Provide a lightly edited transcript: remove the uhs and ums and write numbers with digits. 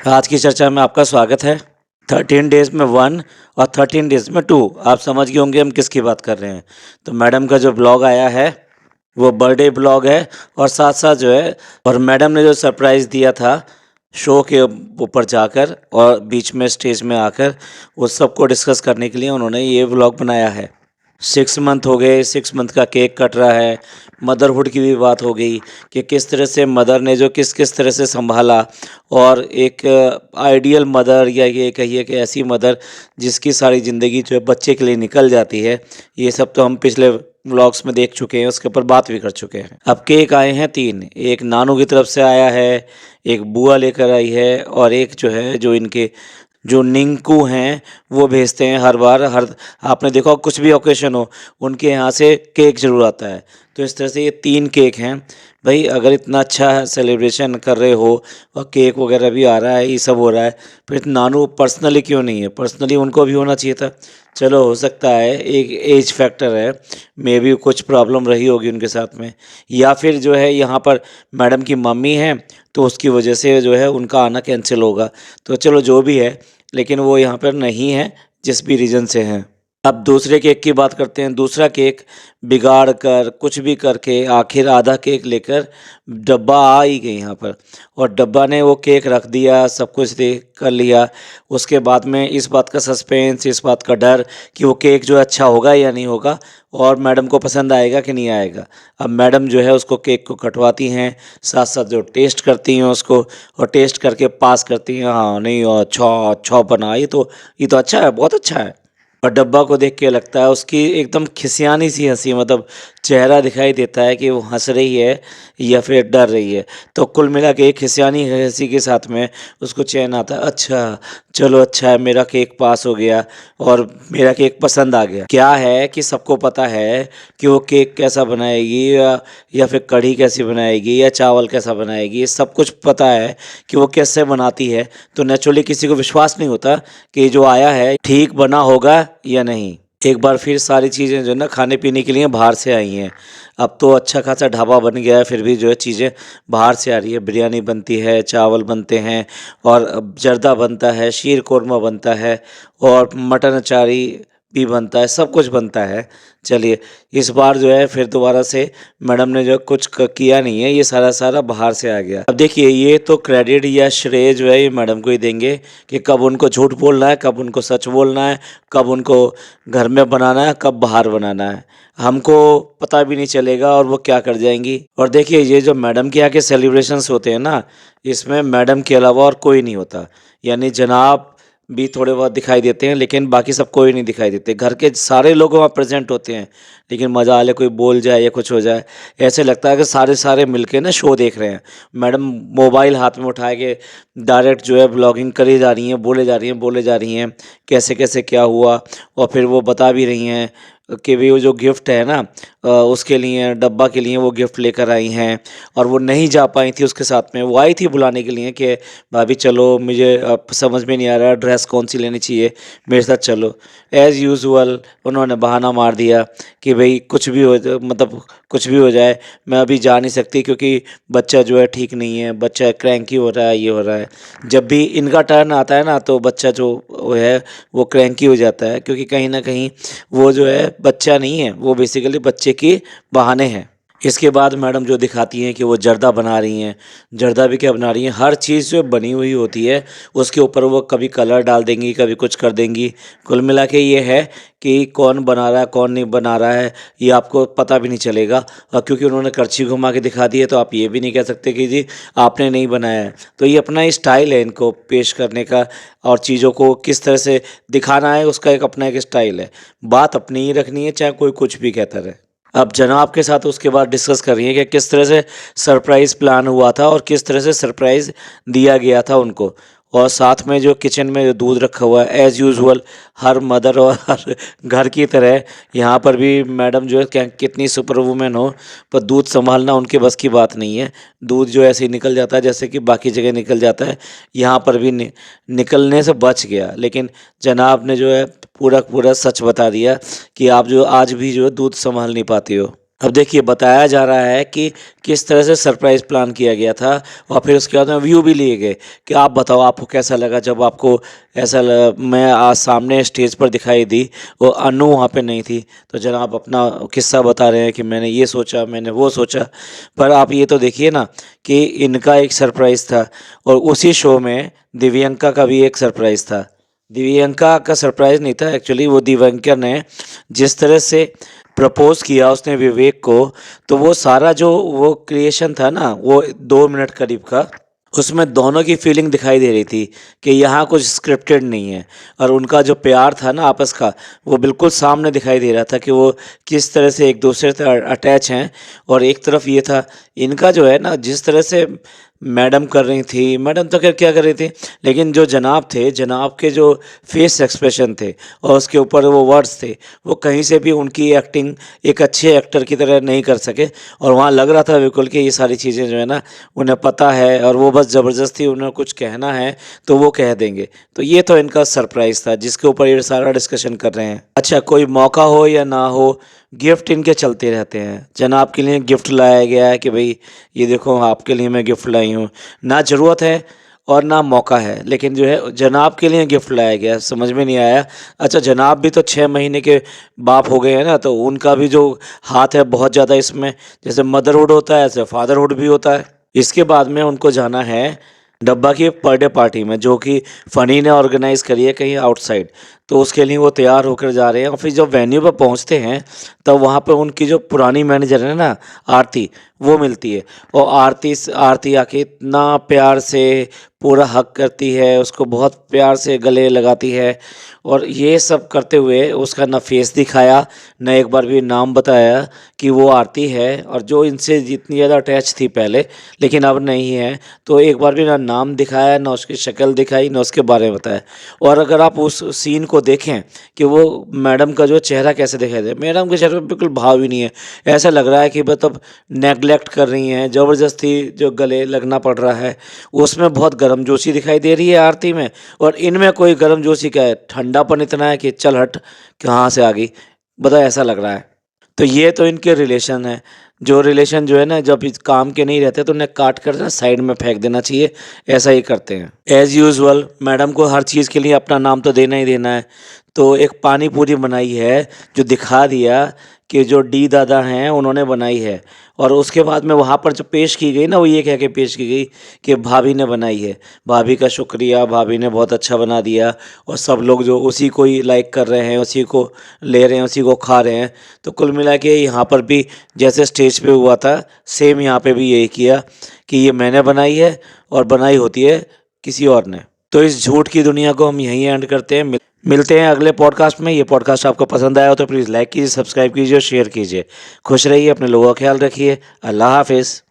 आज की चर्चा में आपका स्वागत है। 13 डेज़ में 1 और 13 डेज़ में 2 आप समझ गए होंगे हम किसकी बात कर रहे हैं। तो मैडम का जो ब्लॉग आया है वो बर्थडे ब्लॉग है और साथ-साथ जो है और मैडम ने जो सरप्राइज़ दिया था शो के ऊपर जाकर और बीच में स्टेज में आकर उस सबको डिस्कस करने के लिए उन्होंने ये ब्लॉग बनाया है। 6 मंथ हो गए, 6 मंथ का केक कट रहा है। मदरहुड की भी बात हो गई कि किस तरह से मदर ने जो किस-किस तरह से सँभाला और एक आइडियल मदर या ये कहिए कि ऐसी मदर जिसकी सारी ज़िंदगी जो है बच्चे के लिए निकल जाती है। ये सब तो हम पिछले व्लॉग्स में देख चुके हैं, उसके ऊपर बात भी कर चुके हैं। अब केक आए हैं 3, एक नानू की तरफ से आया है, एक बुआ लेकर आई है और एक जो है जो इनके जो निंकू हैं वो भेजते हैं हर बार हर आपने देखा हो कुछ भी ओकेशन हो उनके यहाँ से केक ज़रूर आता है। तो इस तरह से ये 3 केक हैं। भई अगर इतना अच्छा सेलिब्रेशन कर रहे हो और केक वगैरह भी आ रहा है, ये सब हो रहा है, फिर नानू पर्सनली क्यों नहीं है? पर्सनली उनको भी होना चाहिए था। चलो हो सकता है एक एज फैक्टर है, मेबी कुछ प्रॉब्लम रही होगी उनके साथ में या फिर जो है यहाँ पर मैडम की मम्मी हैं, तो उसकी वजह से जो है उनका आना कैंसल होगा। तो चलो जो भी है, लेकिन वो यहाँ पर नहीं है, जिस भी रीज़न से हैं। अब दूसरे केक की बात करते हैं। दूसरा केक बिगाड़ कर, कुछ भी करके आखिर आधा केक लेकर डब्बा आ ही गई यहाँ पर और डब्बा ने वो केक रख दिया, सब कुछ दे कर लिया। उसके बाद में इस बात का सस्पेंस, इस बात का डर कि वो केक जो है अच्छा होगा या नहीं होगा और मैडम को पसंद आएगा कि नहीं आएगा। अब मैडम जो है उसको केक को कटवाती हैं, साथ-साथ जो टेस्ट करती हैं उसको और टेस्ट करके पास करती हैं, हाँ, नहीं अच्छा अच्छा बना, ये तो अच्छा है, बहुत अच्छा है। और डब्बा को देख के लगता है उसकी एकदम खिसियानी सी हँसी मतलब चेहरा दिखाई देता है कि वो हँस रही है या फिर डर रही है। तो कुल मिला के एक खिसियानी हँसी के साथ में उसको चैन आता है, अच्छा, चलो अच्छा है मेरा केक पास हो गया और मेरा केक पसंद आ गया। क्या है कि सबको पता है कि वो केक कैसा बनाएगी या फिर कढ़ी कैसी बनाएगी या चावल कैसा बनाएगी, ये सब कुछ पता है कि वो कैसे बनाती है। तो नेचुरली किसी को विश्वास नहीं होता कि जो आया है ठीक बना होगा या नहीं। एक बार फिर सारी चीज़ें जो है ना खाने-पीने के लिए बाहर से आई हैं। अब तो अच्छा खासा ढाबा बन गया है फिर भी जो है चीज़ें बाहर से आ रही है। बिरयानी बनती है, चावल बनते हैं और जर्दा बनता है, शीर कोरमा बनता है और मटन अचारी भी बनता है, सब कुछ बनता है। चलिए, इस बार जो है फिर दोबारा से मैडम ने जो कुछ किया नहीं है, ये सारा बाहर से आ गया। अब देखिए ये तो क्रेडिट या श्रेय जो है ये मैडम को ही देंगे कि कब उनको झूठ बोलना है, कब उनको सच बोलना है, कब उनको घर में बनाना है, कब बाहर बनाना है। हमको पता भी नहीं चलेगा और वो क्या कर जाएँगी। और देखिए ये जो मैडम के यहाँ के सेलिब्रेशंस होते हैं ना, इसमें मैडम के अलावा और कोई नहीं होता। यानी जनाब भी थोड़े बहुत दिखाई देते हैं, लेकिन बाकी सब कोई नहीं दिखाई देते। घर के सारे लोग वहाँ प्रेज़ेंट होते हैं, लेकिन मज़ा आ ले कोई बोल जाए या कुछ हो जाए, ऐसे लगता है कि सारे मिलके ना शो देख रहे हैं। मैडम मोबाइल हाथ में उठा के डायरेक्ट जो है व्लॉगिंग करी जा रही हैं, बोले जा रही हैं, कैसे-कैसे क्या हुआ और फिर वो बता भी रही हैं कि भई वो जो गिफ्ट है ना उसके लिए डब्बा के लिए वो गिफ्ट लेकर आई हैं और वो नहीं जा पाई थी उसके साथ में। वो आई थी बुलाने के लिए कि भाभी चलो मुझे अब समझ में नहीं आ रहा ड्रेस कौन-सी लेनी चाहिए, मेरे साथ चलो। ऐज़ यूजुअल उन्होंने बहाना मार दिया कि भई कुछ भी हो ज मतलब कुछ भी हो जाए, मैं अभी जा नहीं सकती क्योंकि बच्चा जो है ठीक नहीं है, बच्चा क्रैंकी हो रहा है, ये हो रहा है। जब भी इनका टर्न आता है ना तो बच्चा जो वो है वो क्रैंकी हो जाता है क्योंकि कहीं न कहीं वो जो है बच्चा नहीं है, वो बेसिकली बच्चे के बहाने हैं। इसके बाद मैडम जो दिखाती हैं कि वो जर्दा बना रही हैं, जर्दा भी क्या बना रही हैं, हर चीज़ जो बनी हुई होती है, उसके ऊपर वो कभी कलर डाल देंगी, कभी कुछ कर देंगी। कुल मिला के ये है कि कौन बना रहा है, कौन नहीं बना रहा है, ये आपको पता भी नहीं चलेगा और क्योंकि उन्होंने करछी घुमा के दिखा दी है, तो आप ये भी नहीं कह सकते कि जी आपने नहीं बनाया है। तो ये अपना स्टाइल है इनको पेश करने का और चीज़ों को किस तरह से दिखाना है, उसका एक अपना एक स्टाइल है। बात अपनी ही रखनी है, चाहे कोई कुछ भी कहता रहे। अब जनाब के साथ उसके बाद डिस्कस कर रही हैं कि किस तरह से सरप्राइज़ प्लान हुआ था और किस तरह से सरप्राइज़ दिया गया था उनको। और साथ में जो किचन में जो दूध रखा हुआ है एज़ यूजुअल हर मदर और हर घर की तरह यहाँ पर भी मैडम जो है क्या कितनी सुपर वुमन हो, पर दूध सँभालना उनके बस की बात नहीं है। दूध जो ऐसे ही निकल जाता है जैसे कि बाकी जगह निकल जाता है, यहाँ पर भी निकलने से बच गया। लेकिन जनाब ने जो है पूरा का पूरा सच बता दिया कि आप जो आज भी जो है दूध सँभाल नहीं पाती हो। अब देखिए बताया जा रहा है कि किस तरह से सरप्राइज़ प्लान किया गया था और फिर उसके बाद में व्यू भी लिए गए कि आप बताओ आपको कैसा लगा जब आपको ऐसा मैं आज सामने स्टेज पर दिखाई दी, वो अनु वहाँ पे नहीं थी। तो जनाब अपना किस्सा बता रहे हैं कि मैंने ये सोचा, मैंने वो सोचा। पर आप ये तो देखिए ना कि इनका एक सरप्राइज़ था और उसी शो में दिव्यंका का भी एक सरप्राइज़ था। दिव्यंका का सरप्राइज़ नहीं था एक्चुअली, वो दिव्यंका ने जिस तरह से प्रपोज़ किया उसने विवेक को, तो वो सारा जो वो क्रिएशन था ना, वो 2 मिनट करीब का, उसमें दोनों की फीलिंग दिखाई दे रही थी कि यहाँ कुछ स्क्रिप्टेड नहीं है। और उनका जो प्यार था ना आपस का, वो बिल्कुल सामने दिखाई दे रहा था कि वो किस तरह से एक दूसरे से अटैच हैं। और एक तरफ ये था इनका जो है ना, जिस तरह से मैडम कर रही थी, मैडम तो खैर क्या कर रही थी, लेकिन जो जनाब थे, जनाब के जो फेस एक्सप्रेशन थे और उसके ऊपर वो वर्ड्स थे, वो कहीं से भी उनकी एक्टिंग एक अच्छे एक्टर की तरह नहीं कर सके। और वहाँ लग रहा था बिल्कुल कि ये सारी चीज़ें जो है ना उन्हें पता है और वो बस ज़बरदस्ती उन्हें कुछ कहना है तो वो कह देंगे। तो ये तो इनका सरप्राइज़ था जिसके ऊपर ये सारा डिस्कशन कर रहे हैं। अच्छा, कोई मौका हो या ना हो, गिफ्ट इनके चलते रहते हैं। जनाब के लिए गिफ्ट लाया गया है कि भाई ये देखो आपके लिए मैं गिफ्ट लाई हूँ। ना ज़रूरत है और ना मौका है, लेकिन जो है जनाब के लिए गिफ्ट लाया गया, समझ में नहीं आया। अच्छा, जनाब भी तो 6 महीने के बाप हो गए हैं ना, तो उनका भी जो हाथ है बहुत ज़्यादा इसमें, जैसे मदरहुड होता है ऐसे फादरहुड भी होता है। इसके बाद में उनको जाना है डब्बा की बर्थडे पार्टी में, जो कि फ़नी ने ऑर्गेनाइज़ करी है कहीं आउटसाइड। तो उसके लिए वो तैयार होकर जा रहे हैं और फिर जब वेन्यू पर पहुंचते हैं तब वहाँ पे उनकी जो पुरानी मैनेजर है ना आरती, वो मिलती है। और आरती आके इतना प्यार से पूरा हग करती है, उसको बहुत प्यार से गले लगाती है। और ये सब करते हुए उसका ना फेस दिखाया, ना एक बार भी नाम बताया कि वो आरती है। और जो इनसे जितनी ज़्यादा अटैच थी पहले, लेकिन अब नहीं है, तो एक बार भी ना नाम दिखाया, ना उसकी शक्ल दिखाई, ना उसके बारे में बताया। और अगर आप उस सीन को देखें कि वो मैडम का जो चेहरा कैसे दिखाई दे, मैडम के चेहरे पे बिल्कुल भाव ही नहीं है। ऐसा लग रहा है कि मतलब नेगलेक्ट कर रही हैं, ज़बरदस्ती जो गले लगना पड़ रहा है। उसमें बहुत गर्मजोशी दिखाई दे रही है आरती में, और इनमें कोई गर्मजोशी क्या है, ठंडापन इतना है कि चल हट, कहाँ से आ गई, बताओ, ऐसा लग रहा है। तो ये तो इनके रिलेशन है। जो रिलेशन जो है ना, जब इस काम के नहीं रहते तो उन्हें काट कर ना साइड में फेंक देना चाहिए, ऐसा ही करते हैं। एज़ यूजुअल मैडम को हर चीज़ के लिए अपना नाम तो देना ही देना है। तो एक पानी पूरी बनाई है जो दिखा दिया कि जो डी दादा हैं उन्होंने बनाई है। और उसके बाद में वहाँ पर जो पेश की गई ना, वो ये कह के पेश की गई कि भाभी ने बनाई है। भाभी का शुक्रिया, भाभी ने बहुत अच्छा बना दिया। और सब लोग जो उसी को ही लाइक कर रहे हैं, उसी को ले रहे हैं, उसी को खा रहे हैं। तो कुल मिला के यहाँ पर भी जैसे स्टेज पे हुआ था, सेम यहाँ पे भी यही किया कि ये मैंने बनाई है और बनाई होती है किसी और ने। तो इस झूठ की दुनिया को हम यहीं एंड करते हैं। मिलते हैं अगले पॉडकास्ट में। ये पॉडकास्ट आपको पसंद आया हो तो प्लीज़ लाइक कीजिए, सब्सक्राइब कीजिए और शेयर कीजिए। खुश रहिए, अपने लोगों का ख्याल रखिए। अल्लाह हाफिज़।